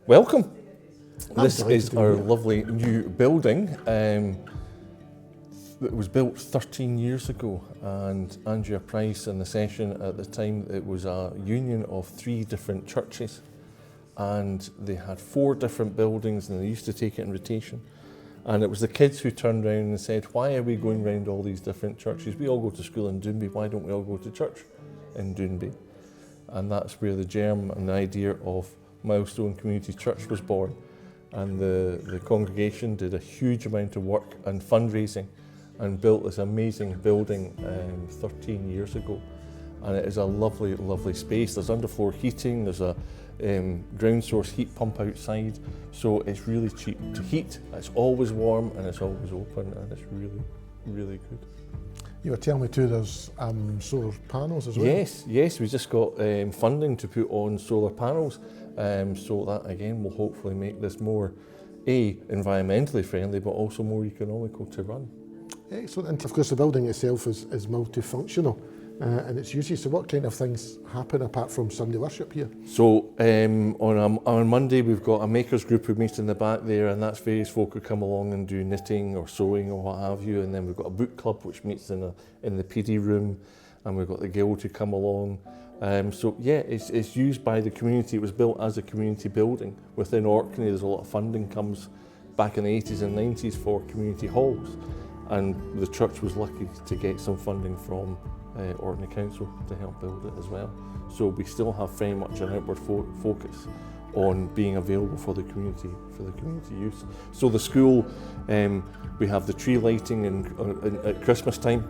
Welcome. I'm This delighted is to be our here. lovely new building. It was built 13 years ago, and Andrea Price in the session at the time, it was a union of 3 different churches, and they had 4 different buildings, and they used to take it in rotation. And it was the kids who turned around and said, why are we going round all these different churches? We all go to school in Dounby, why don't we all go to church in Dounby? And that's where the germ and the idea of Milestone Community Church was born. And the congregation did a huge amount of work and fundraising and built this amazing building 13 years ago. And it is a lovely, lovely space. There's underfloor heating, there's a ground source heat pump outside, so it's really cheap to heat. It's always warm and it's always open, and it's really, really good. You were telling me too there's solar panels as well? Yes, we just got funding to put on solar panels, so that again will hopefully make this more environmentally friendly, but also more economical to run. Excellent. And of course the building itself is multifunctional and it's used. So what kind of things happen apart from Sunday worship here? So on Monday we've got a makers group who meets in the back there, and that's various folk who come along and do knitting or sewing or what have you. And then we've got a book club which meets in the PD room, and we've got the guild who come along. So yeah, it's used by the community. It was built as a community building within Orkney. There's a lot of funding comes back in the 80s and 90s for community halls, and the church was lucky to get some funding from Orkney Council to help build it as well. So we still have very much an outward focus on being available for the community use. So the school, we have the tree lighting at Christmas time,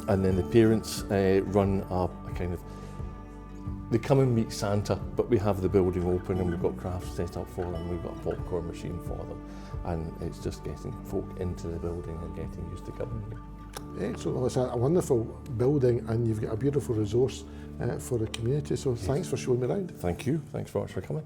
and then the parents run a kind of, they come and meet Santa, but we have the building open and we've got crafts set up for them, we've got a popcorn machine for them, and it's just getting folk into the building and getting used to coming here. Excellent. Well, it's a wonderful building and you've got a beautiful resource for the community, so thanks for showing me around. Thank you, thanks very much for coming.